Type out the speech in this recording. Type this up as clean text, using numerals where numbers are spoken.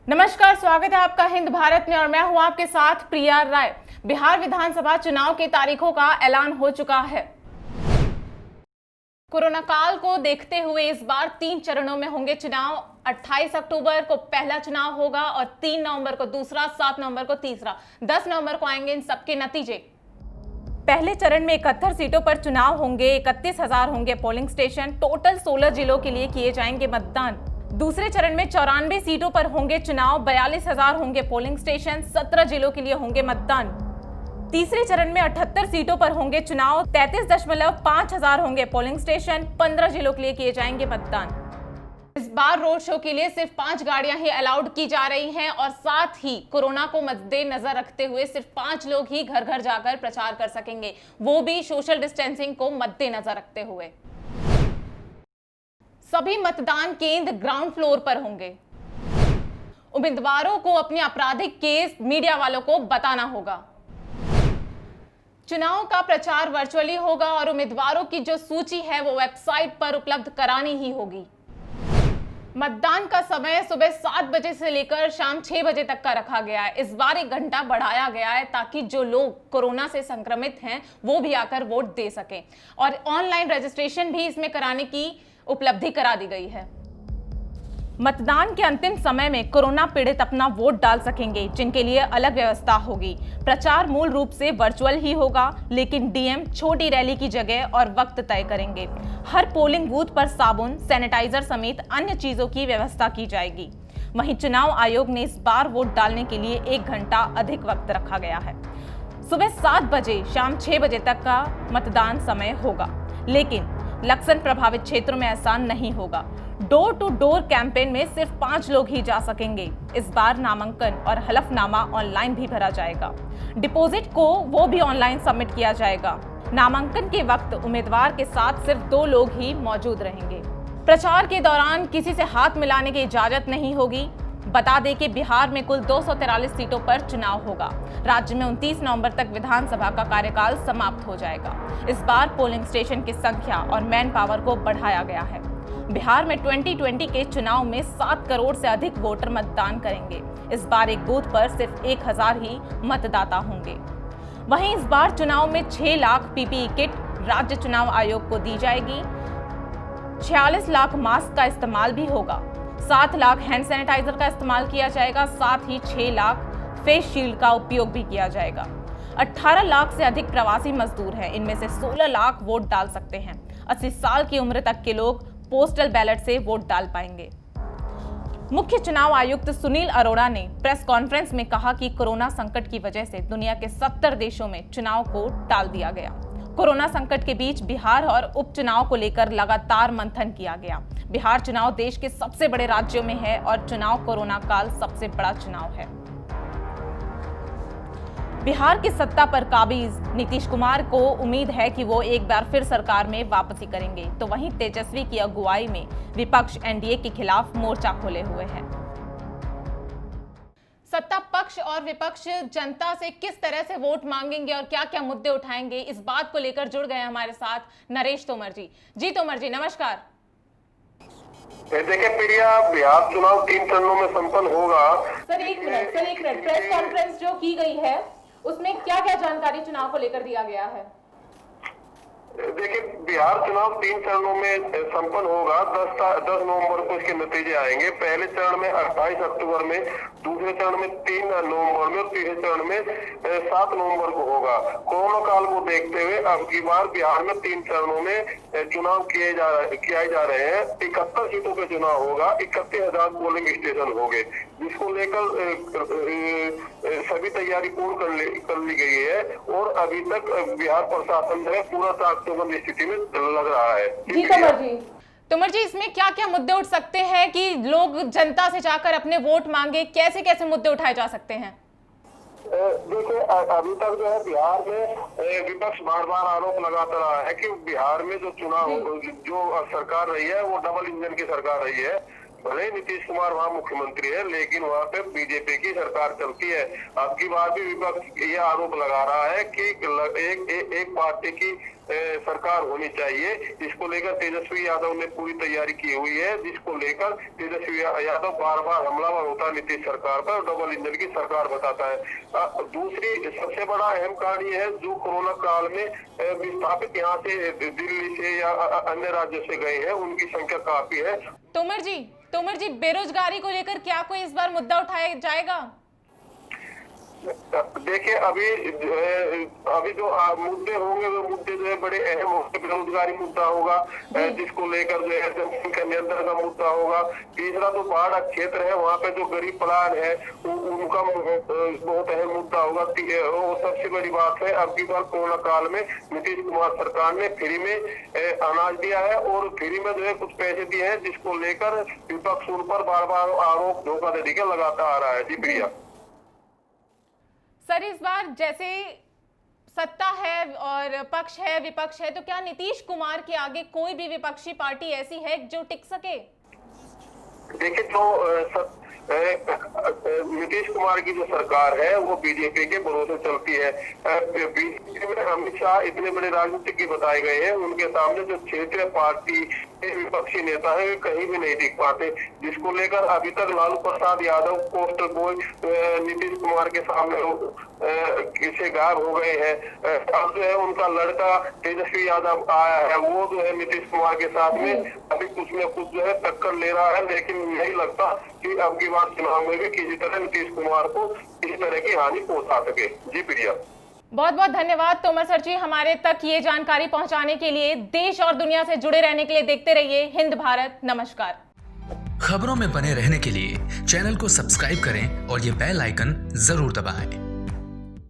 नमस्कार, स्वागत है आपका हिंद भारत में और मैं हूं आपके साथ प्रिया राय। बिहार विधानसभा चुनाव की तारीखों का ऐलान हो चुका है। कोरोना काल को देखते हुए इस बार 3 चरणों में होंगे चुनाव। 28 अक्टूबर को पहला चुनाव होगा और 3 नवंबर को दूसरा, 7 नवंबर को तीसरा, 10 नवंबर को आएंगे इन सबके नतीजे। पहले चरण में 71 सीटों पर चुनाव होंगे। 31,000 होंगे पोलिंग स्टेशन। टोटल 16 जिलों के लिए किए जाएंगे मतदान। दूसरे चरण में 94 सीटों पर होंगे चुनाव। 42,000 होंगे पोलिंग स्टेशन। 17 जिलों के लिए होंगे मतदान। तीसरे चरण में 78 सीटों पर होंगे चुनाव। 33,500 होंगे पोलिंग स्टेशन। 15 जिलों के लिए किए जाएंगे मतदान। इस बार रोड शो के लिए सिर्फ 5 गाड़ियां ही अलाउड की जा रही हैं और साथ ही कोरोना को मद्देनजर रखते हुए सिर्फ 5 लोग ही घर घर जाकर प्रचार कर सकेंगे, वो भी सोशल डिस्टेंसिंग को मद्देनजर रखते हुए। सभी मतदान केंद्र ग्राउंड फ्लोर पर होंगे। उम्मीदवारों को अपने आपराधिक केस मीडिया वालों को बताना होगा। चुनाव का प्रचार वर्चुअली होगा और उम्मीदवारों की जो सूची है वो वेबसाइट पर उपलब्ध करानी ही होगी। मतदान का समय सुबह 7 बजे से लेकर शाम 6 बजे तक का रखा गया है। इस बार 1 घंटा बढ़ाया गया है ताकि जो लोग कोरोना से संक्रमित हैं वो भी आकर वोट दे सकें और ऑनलाइन रजिस्ट्रेशन भी इसमें कराने की उपलब्धि करा दी गई है। मतदान के अंतिम समय में कोरोना पीड़ित अपना वोट डाल सकेंगे, जिनके लिए अलग व्यवस्था होगी। प्रचार मूल रूप से वर्चुअल ही होगा, लेकिन डीएम छोटी रैली की जगह और वक्त तय करेंगे। हर पोलिंग बूथ पर साबुन, सैनिटाइजर समेत अन्य चीजों की व्यवस्था की जाएगी। वहीं चुनाव आयोग ने इस बार वोट डालने के लिए 1 घंटा अधिक वक्त रखा गया है। सुबह 7 बजे शाम 6 बजे तक का मतदान समय होगा, लेकिन लक्षण प्रभावित क्षेत्रों में ऐसा नहीं होगा। डोर टू डोर कैंपेन में सिर्फ 5 लोग ही जा सकेंगे। इस बार नामांकन और हलफनामा ऑनलाइन भी भरा जाएगा। डिपॉजिट को वो भी ऑनलाइन सबमिट किया जाएगा। नामांकन के वक्त उम्मीदवार के साथ सिर्फ 2 लोग ही मौजूद रहेंगे। प्रचार के दौरान किसी से हाथ मिलाने की इजाजत नहीं होगी। बता दें कि बिहार में कुल 243 सीटों पर चुनाव होगा। राज्य में 29 नवंबर तक विधानसभा का कार्यकाल समाप्त हो जाएगा। इस बार पोलिंग स्टेशन की संख्या और मैन पावर को बढ़ाया गया है। बिहार में 2020 के चुनाव में 7 करोड़ से अधिक वोटर मतदान करेंगे। इस बार एक बूथ पर सिर्फ 1,000 ही मतदाता होंगे। वहीं इस बार चुनाव में 6 लाख पीपीई किट राज्य चुनाव आयोग को दी जाएगी। 46 लाख मास्क का इस्तेमाल भी होगा। 7 लाख हैंड सैनिटाइजर का इस्तेमाल किया जाएगा। साथ ही 6 लाख फेस शील्ड का उपयोग भी किया जाएगा। 18 लाख से अधिक प्रवासी मजदूर हैं। इनमें से 16 लाख वोट डाल सकते हैं। 80 साल की उम्र तक के लोग पोस्टल बैलेट से वोट डाल पाएंगे। मुख्य चुनाव आयुक्त सुनील अरोड़ा ने प्रेस कॉन्फ्रेंस में कहा कि कोरोना संकट की वजह से दुनिया के 70 देशों में चुनाव को टाल दिया गया। कोरोना संकट के बीच बिहार और उपचुनाव को लेकर लगातार मंथन किया गया। बिहार चुनाव देश के सबसे बड़े राज्यों में है और चुनाव कोरोना काल सबसे बड़ा चुनाव है। बिहार की सत्ता पर काबिज नीतीश कुमार को उम्मीद है कि वो एक बार फिर सरकार में वापसी करेंगे, तो वहीं तेजस्वी की अगुवाई में विपक्ष एनडीए के खिलाफ मोर्चा खोले हुए है। सत्ता पक्ष और विपक्ष जनता से किस तरह से वोट मांगेंगे और क्या क्या मुद्दे उठाएंगे, इस बात को लेकर जुड़ गए हमारे साथ नरेश तोमर जी। जी तोमर जी, नमस्कार। देखिए प्रिया, बिहार चुनाव 3 चरणों में संपन्न होगा। सर एक मिनट प्रेस कॉन्फ्रेंस जो की गई है उसमें क्या क्या जानकारी चुनाव को लेकर दिया गया है? देखिए, बिहार चुनाव 3 चरणों में संपन्न होगा। 10 नवंबर को इसके नतीजे आएंगे। पहले चरण में 28 अक्टूबर में, दूसरे चरण में 3 नवंबर में और तीसरे चरण में 7 नवंबर को होगा। कोरोना काल को देखते हुए अब की बार बिहार में 3 चरणों में चुनाव किए जा रहे हैं। 71 सीटों पे चुनाव होगा। 31,000 पोलिंग स्टेशन होंगे, जिसको लेकर सभी तैयारी पूर्ण कर ली गई है और अभी तक बिहार प्रशासन जो है पूरा ताकतवर स्थिति में लग रहा है। जी तोमर जी, इसमें क्या क्या मुद्दे उठ सकते हैं कि लोग जनता से जाकर अपने वोट मांगे? कैसे कैसे मुद्दे उठाए जा सकते हैं? देखिए, अभी तक जो है बिहार में विपक्ष बार बार आरोप लगाता रहा है कि बिहार में जो चुनाव जो सरकार रही है वो डबल इंजन की सरकार रही है। भले ही नीतीश कुमार वहाँ मुख्यमंत्री है, लेकिन वहाँ पे बीजेपी की सरकार चलती है। अब की बार भी विपक्ष ये आरोप लगा रहा है कि एक पार्टी की सरकार होनी चाहिए। इसको लेकर तेजस्वी यादव ने पूरी तैयारी की हुई है, जिसको लेकर तेजस्वी यादव बार बार हमलावर होता है नीतीश सरकार पर, डबल इंजन की सरकार बताता है। दूसरी सबसे बड़ा अहम कारण ये है, जो कोरोना काल में विस्थापित यहाँ से दिल्ली से या अन्य राज्यों से गए हैं, उनकी संख्या काफी है। तोमर जी, बेरोजगारी को लेकर क्या कोई इस बार मुद्दा उठाया जाएगा? देखिए, अभी जो मुद्दे होंगे वो मुद्दे जो है बड़े अहम होंगे। बेरोजगारी मुद्दा होगा, जिसको लेकर जो है जमीन का नियंत्रण का मुद्दा होगा। तीसरा जो पहाड़ क्षेत्र है वहाँ पे जो गरीब पलायन है उनका बहुत अहम मुद्दा होगा। वो सबसे बड़ी बात है, अब की बार कोरोना काल में नीतीश कुमार सरकार ने फ्री में अनाज दिया है और फ्री में जो है कुछ पैसे दिए हैं, जिसको लेकर विपक्ष उन पर बार बार आरोप धोखाधड़ी के लगाता आ रहा है। जी प्रिया सर, इस बार जैसे सत्ता है और पक्ष है विपक्ष है, तो क्या नीतीश कुमार के आगे कोई भी विपक्षी पार्टी ऐसी है जो टिक सके? देखिए, जो नीतीश कुमार की जो सरकार है वो बीजेपी के भरोसे चलती है। बीजेपी में अमित शाह इतने बड़े राजनीतिज्ञ बताए गए हैं, उनके सामने जो क्षेत्रीय पार्टी के विपक्षी नेता है वे कहीं भी नहीं टिक पाते, जिसको लेकर अभी तक लालू प्रसाद यादव पोस्टर बॉय नीतीश कुमार के सामने से गायब हो गए हैं। अब जो है उनका लड़का तेजस्वी यादव आया है, वो जो है नीतीश कुमार के साथ में अभी कुछ न कुछ जो है टक्कर ले रहा है, लेकिन नहीं लगता कि अब की बार चुनाव में भी किसी तरह नीतीश कुमार को किसी तरह की हानि पहुंचा सके। जी प्रिया, बहुत बहुत धन्यवाद तोमर सर जी, हमारे तक ये जानकारी पहुंचाने के लिए। देश और दुनिया से जुड़े रहने के लिए देखते रहिए हिंद भारत। नमस्कार। खबरों में बने रहने के लिए चैनल को सब्सक्राइब करें और ये बेल आइकन जरूर दबाएं।